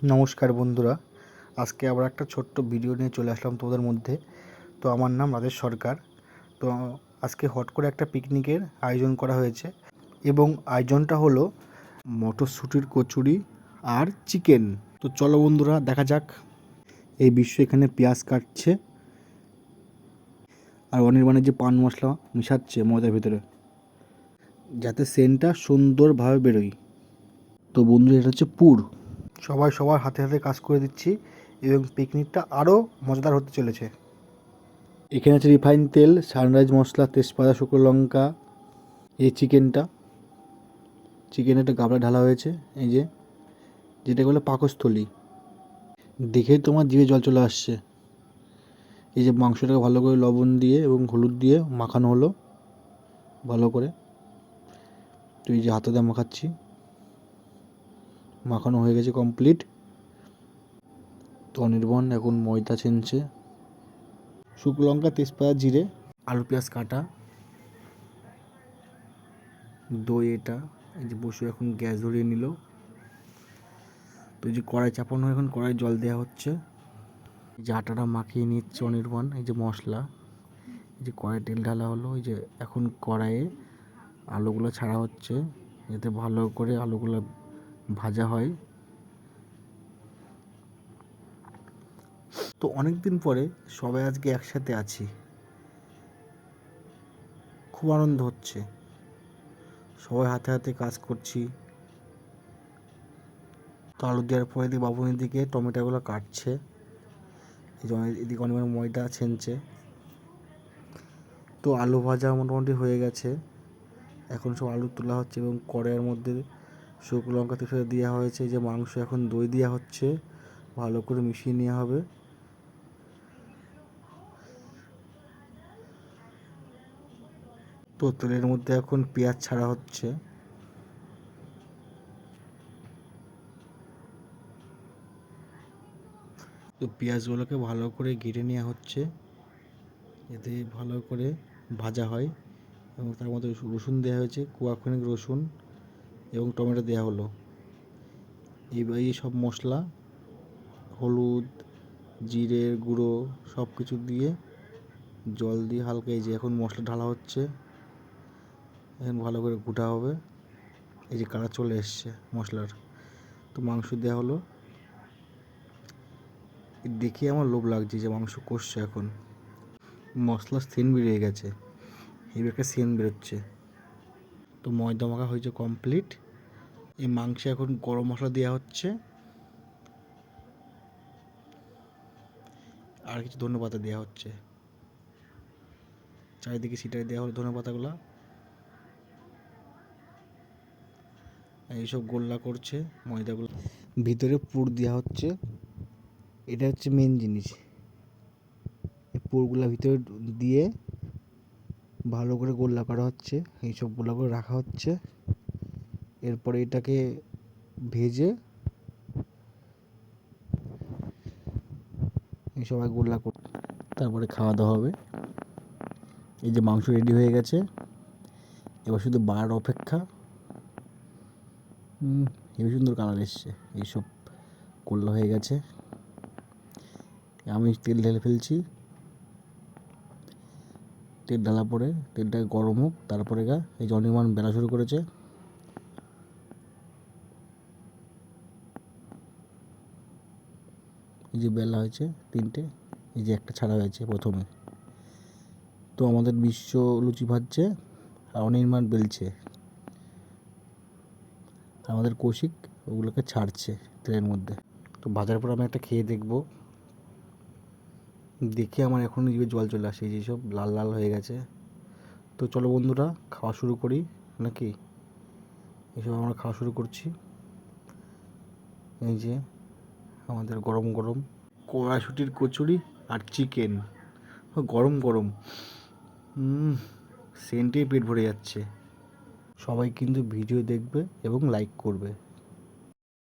নমস্কার বন্ধুরা, আজকে আবার একটা ছোট্ট ভিডিও নিয়ে চলে আসলাম তোমাদের মধ্যে। তো আমার নাম রাজেশ সরকার। তো আজকে হট করে একটা পিকনিকের আয়োজন করা হয়েছে এবং আয়োজনটা হলো মটরশুঁটির কচুরি আর চিকেন। তো চলো বন্ধুরা দেখা যাক। এই বিশ্ব এখানে পেঁয়াজ কাটছে আর অনির্বাণের যে পান মশলা মিশাচ্ছে ময়দার ভিতরে, যাতে সেন্টটা সুন্দরভাবে বেরোয়। তো বন্ধু, এটা হচ্ছে পুর। সবাই সবার হাতে হাতে কাজ করে দিচ্ছি এবং পিকনিকটা আরও মজাদার হতে চলেছে। এখানে আছে রিফাইন তেল, সানরাইজ মশলা, তেজপাতা, শুকনো লঙ্কা। এই চিকেনটা একটা গাবলা ঢালা হয়েছে, এই যে যেটা বলে পাকস্থলী। দেখেই তোমার জিভে জল চলে আসছে। এই যে মাংসটাকে ভালো করে লবণ দিয়ে এবং হলুদ দিয়ে মাখানো হলো ভালো করে। তো এই যে হাতে দিয়ে মাখাচ্ছি, মাখানো হয়ে গেছে কমপ্লিট। তো অনির্বাণ এখন ময়দা ছেনছে, শুকনো লঙ্কা, তেজপাতা, জিরে, আলু পেঁয়াজ কাটা, দই। এটা এই যে বসে এখন গ্যাস ধরিয়ে নিল। তো এই যে কড়াই চাপানো, এখন কড়াই জল দেওয়া হচ্ছে। এই যে আটাটা মাখিয়ে নিচ্ছে অনির্বাণ। এই যে মশলা, এই যে কড়াই তেল ঢালা হলো। এই যে এখন কড়াইয়ে আলুগুলো ছাড়া হচ্ছে, যাতে ভালো করে আলুগুলো ভাজা হয়। তো অনেক দিন পরে সবাই আজকে একসাথে আছি, খুব আনন্দ হচ্ছে। সবাই হাতে হাতে কাজ করছি। তো আলু দেওয়ার পরে এদিকে বাবুনির দিকে টমেটোগুলো কাটছে, এই যে এদিকে অনেক ময়দা ছেনছে। তো আলু ভাজা মোটামুটি হয়ে গেছে। এখন সব আলু তোলা হচ্ছে এবং কড়াইয়ের মধ্যে শুকনো লঙ্কা তেজপাতা দেওয়া হয়েছে। যে মাংস এখন দই দেওয়া হচ্ছে, ভালো করে মিশিয়ে নেওয়া হবে। তো তেলের মধ্যে এখন পেঁয়াজ ছাড়া হচ্ছে। তো পেঁয়াজগুলোকে ভালো করে ঘিরে নেওয়া হচ্ছে, এতে ভালো করে ভাজা হয়। এবং তার মধ্যে রসুন দেওয়া হয়েছে, কোয়াখানিক রসুন এবং টমেটো দেওয়া হলো। এই সব মশলা, হলুদ, জিরের গুঁড়ো সব কিছু দিয়ে জল দিয়ে হালকা, এই যে এখন মশলা ঢালা হচ্ছে। এখন ভালো করে ঘুটা হবে। এই যে কালার চলে এসছে মশলার। তো মাংস দেওয়া হলো। দেখে আমার লোভ লাগছে যে মাংস কষছে। এখন মশলার সেন্ট বেরিয়ে গেছে, এই একটা সেন্ট বেরোচ্ছে। তো ময়দা মাখা হয়েছে কমপ্লিট। এই মাংসে এখন গরম মশলা দেওয়া হচ্ছে, আর কিছু ধনেপাতা দেওয়া হচ্ছে। চারিদিকে ছিটাই দেওয়া হলো ধনেপাতাগুলো। এইসব গোল্লা করছে ময়দাগুলো, ভিতরে পুর দেওয়া হচ্ছে। এটা হচ্ছে মেন জিনিস। এই পুরগুলো ভিতরে দিয়ে ভালো করে গোল্লা করা হচ্ছে, এইসব গোল্লা করে রাখা হচ্ছে। এরপরে এটাকে ভেজে এই সবাই গোল্লা করে তারপরে খাওয়া দাওয়া হবে। এই যে মাংস রেডি হয়ে গেছে, এবার শুধু বার অপেক্ষা। হেবি সুন্দর কালার এসছে। এইসব গোল্লা হয়ে গেছে। আমি তেল ঢেলে ফেলছি। তেল ঢালার পরে তেলটা গরম হোক, তারপরে এই যে অনির্বাণ বেলা শুরু করেছে। এই যে বেলা হয়েছে তিনটে, এই যে একটা ছাড়া হয়েছে প্রথমে। তো আমাদের বিশ্ব লুচি ভাজছে আর অনির্বাণ বেলছে, আমাদের কৌশিক ওগুলোকে ছাড়ছে তেলের মধ্যে। তো ভাজার পর আমি একটা খেয়ে দেখব। দেখে আমার এখন জিভে জল চলে আসে, এই যেসব লাল লাল হয়ে গেছে। তো চলো বন্ধুরা, খাওয়া শুরু করি নাকি? এইসব আমরা খাওয়া শুরু করছি। এই যে আমাদের গরম গরম কড়াইশুঁটির কচুরি আর চিকেন, গরম গরম। সেন্টেই পেট ভরে যাচ্ছে। সবাই কিন্তু ভিডিও দেখবে এবং লাইক করবে।